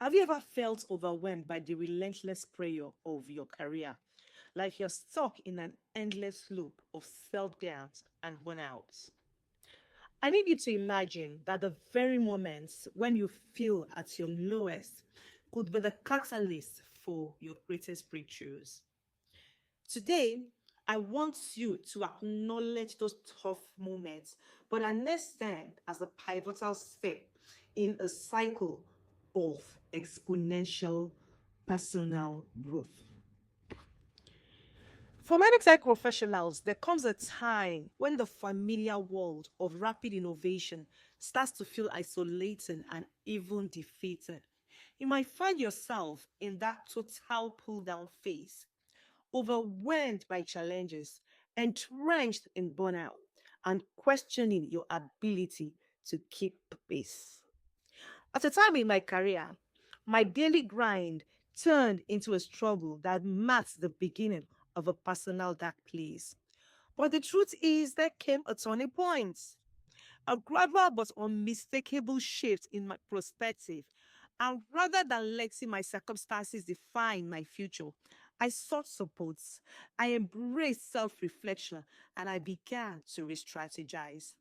Have you ever felt overwhelmed by the relentless prayer of your career? Like you're stuck in an endless loop of self doubt and burnout. I need you to imagine that the very moments when you feel at your lowest could be the catalyst for your greatest breakthroughs. Today, I want you to acknowledge those tough moments, but understand as a pivotal step in a cycle of exponential personal growth. For many tech professionals, there comes a time when the familiar world of rapid innovation starts to feel isolating and even defeated. You might find yourself in that total pull down phase, overwhelmed by challenges, entrenched in burnout, and questioning your ability to keep pace. At a time in my career, my daily grind turned into a struggle that marked the beginning of a personal dark place. But the truth is, there came a turning point, a gradual but unmistakable shift in my perspective. And rather than letting my circumstances define my future, I sought support. I embraced self reflection and I began to re strategize.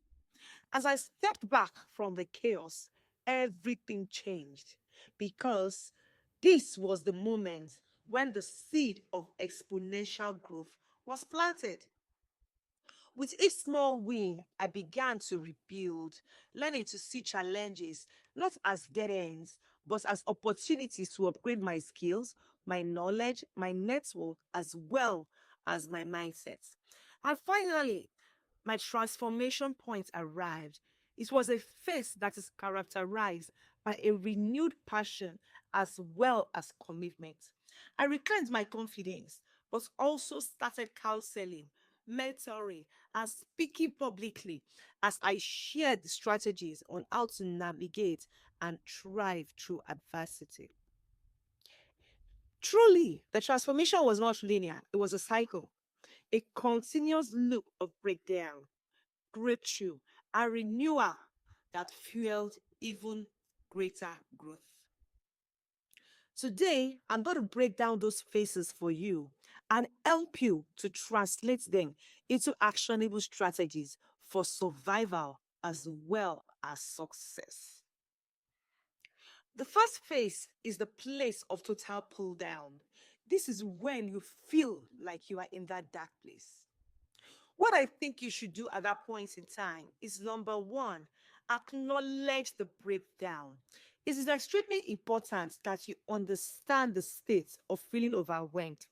As I stepped back from the chaos, everything changed because this was the moment when the seed of exponential growth was planted. With each small win, I began to rebuild, learning to see challenges not as dead ends, but as opportunities to upgrade my skills, my knowledge, my network, as well as my mindset. And finally, my transformation point arrived. It was a phase that is characterized by a renewed passion as well as commitment. I reclaimed my confidence, but also started counseling, mentoring, and speaking publicly as I shared strategies on how to navigate and thrive through adversity. Truly, the transformation was not linear, it was a cycle, a continuous loop of breakdown, breakthrough, and renewal that fueled even greater growth. Today, I'm going to break down those phases for you and help you to translate them into actionable strategies for survival as well as success. The first phase is the place of total pull down. This is when you feel like you are in that dark place. What I think you should do at that point in time is number one, acknowledge the breakdown. It is extremely important that you understand the state of feeling overwhelmed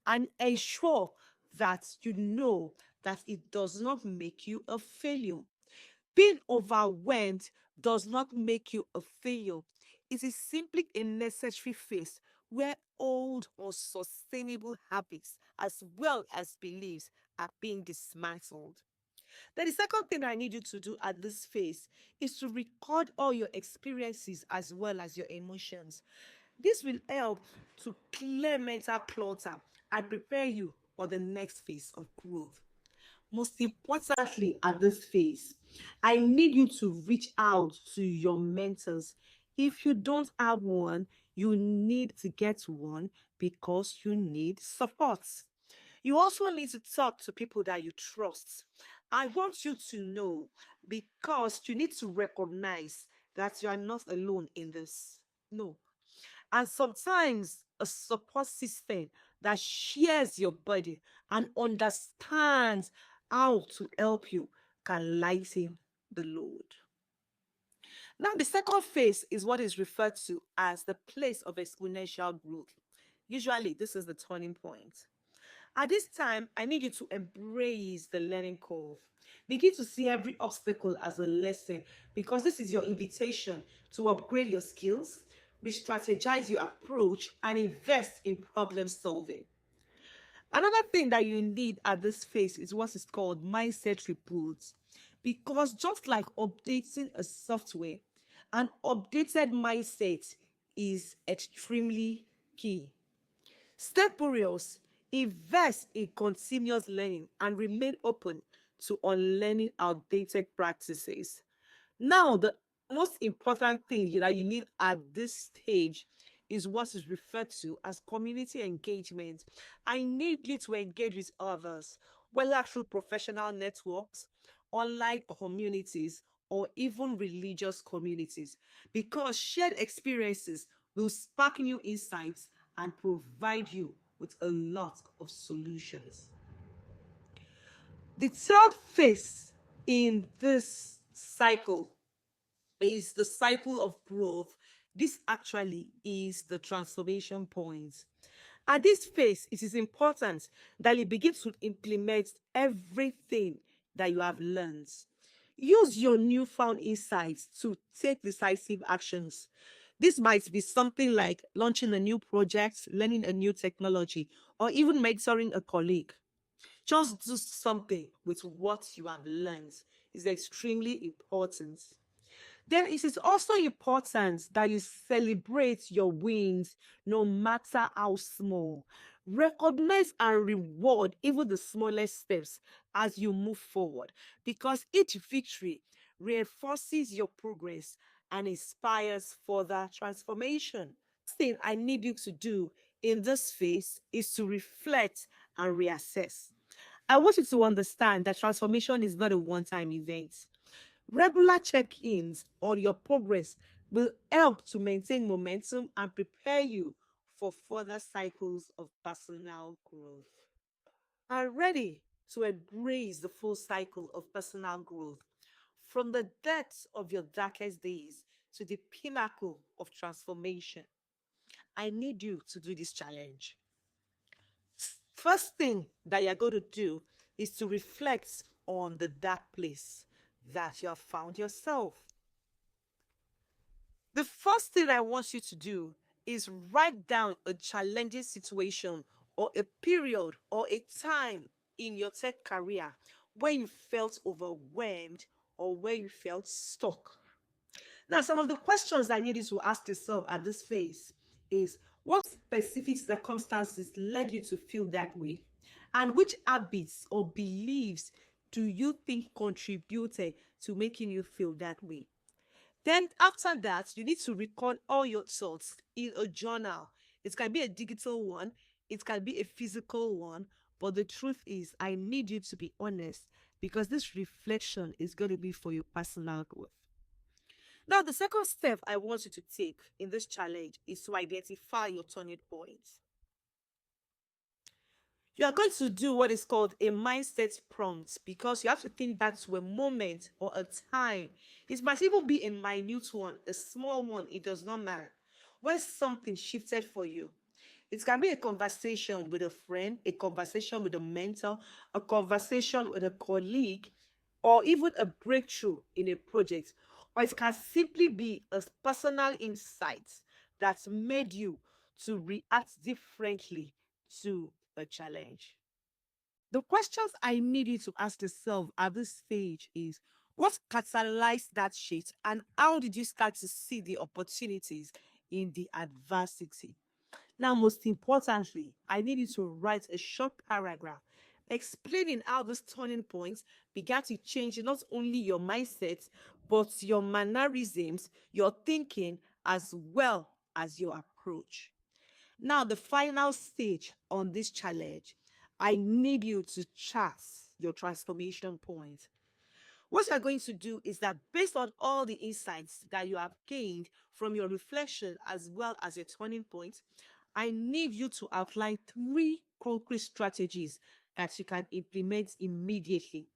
and ensure that you know that it does not make you a failure. Being overwhelmed does not make you a failure. It is simply a necessary phase where old or sustainable habits as well as beliefs are being dismantled. Then the second thing I need you to do at this phase is to record all your experiences as well as your emotions. This will help to clear mental clutter and prepare you for the next phase of growth. Most importantly, at this phase, I need you to reach out to your mentors. If you don't have one, you need to get one because you need support. You also need to talk to people that you trust. I want you to know because you need to recognize that you are not alone in this. No. And sometimes a support system that shares your body and understands how to help you can lighten the load. Now, the second phase is what is referred to as the place of exponential growth. Usually, this is the turning point. At this time, I need you to embrace the learning curve. Begin to see every obstacle as a lesson because this is your invitation to upgrade your skills, re-strategize your approach, and invest in problem solving. Another thing that you need at this phase is what is called mindset reboots. Because just like updating a software, an updated mindset is extremely key. Stay curious, invest in continuous learning, and remain open to unlearning outdated practices. Now, the most important thing that you need at this stage is what is referred to as community engagement. I need you to engage with others, whether through professional networks, online communities, or even religious communities, because shared experiences will spark new insights and provide you with a lot of solutions. The third phase in this cycle is the cycle of growth. This actually is the transformation point. At this phase, it is important that you begin to implement everything that you have learned. Use your newfound insights to take decisive actions. This might be something like launching a new project, learning a new technology, or even mentoring a colleague. Just do something with what you have learned is extremely important. Then it is also important that you celebrate your wins, no matter how small. Recognize and reward even the smallest steps as you move forward, because each victory reinforces your progress and inspires further transformation. Thing I need you to do in this phase is to reflect and reassess. I want you to understand that transformation is not a one time event. Regular check ins on your progress will help to maintain momentum and prepare you for further cycles of personal growth. Are ready to embrace the full cycle of personal growth from the depths of your darkest days to the pinnacle of transformation. I need you to do this challenge. First thing that you're going to do is to reflect on the dark place that you have found yourself. The first thing I want you to do is write down a challenging situation or a period or a time in your tech career where you felt overwhelmed or where you felt stuck. Now, some of the questions I need you to ask yourself at this phase is, what specific circumstances led you to feel that way? And which habits or beliefs do you think contributed to making you feel that way? Then, after that, you need to record all your thoughts in a journal. It can be a digital one, it can be a physical one, but the truth is, I need you to be honest, because this reflection is going to be for your personal growth. Now, the second step I want you to take in this challenge is to identify your turning points. You are going to do what is called a mindset prompt, because you have to think back to a moment or a time. It might even be a minute one, a small one, it does not matter. When something shifted for you, it can be a conversation with a friend, a conversation with a mentor, a conversation with a colleague, or even a breakthrough in a project. Or it can simply be a personal insight that made you to react differently to a challenge. The questions I need you to ask yourself at this stage is, what catalyzed that shift and how did you start to see the opportunities in the adversity? Now, most importantly, I need you to write a short paragraph explaining how this turning point began to change not only your mindset, but your mannerisms, your thinking, as well as your approach. Now, the final stage on this challenge, I need you to chart your transformation point. What you're going to do is that, based on all the insights that you have gained from your reflection as well as your turning point, I need you to outline three concrete strategies that you can implement immediately.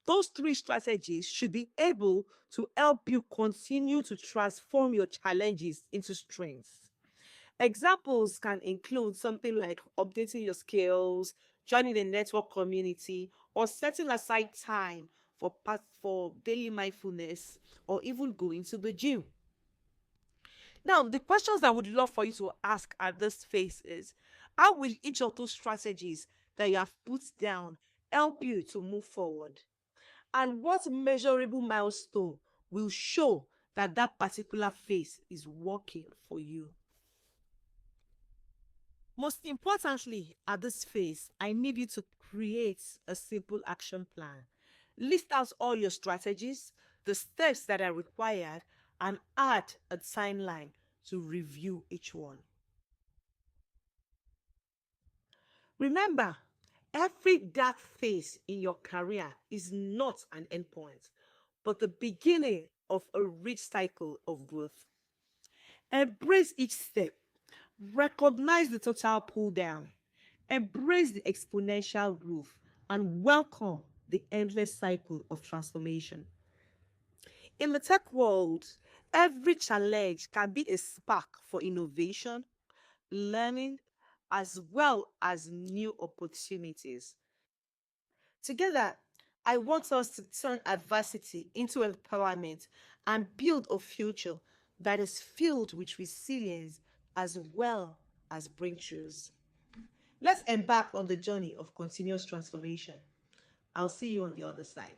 Those three strategies should be able to help you continue to transform your challenges into strengths. Examples can include something like updating your skills, joining a network community, or setting aside time for daily mindfulness, or even going to the gym. Now, the questions I would love for you to ask at this phase is, how will each of those strategies that you have put down help you to move forward? And what measurable milestone will show that that particular phase is working for you? Most importantly, at this phase, I need you to create a simple action plan. List out all your strategies, the steps that are required, and add a timeline. to review each one. Remember, every dark phase in your career is not an endpoint, but the beginning of a rich cycle of growth. Embrace each step, recognize the total pull down, embrace the exponential growth, and welcome the endless cycle of transformation. In the tech world, every challenge can be a spark for innovation, learning, as well as new opportunities. Together, I want us to turn adversity into empowerment and build a future that is filled with resilience as well as breakthroughs. Let's embark on the journey of continuous transformation. I'll see you on the other side.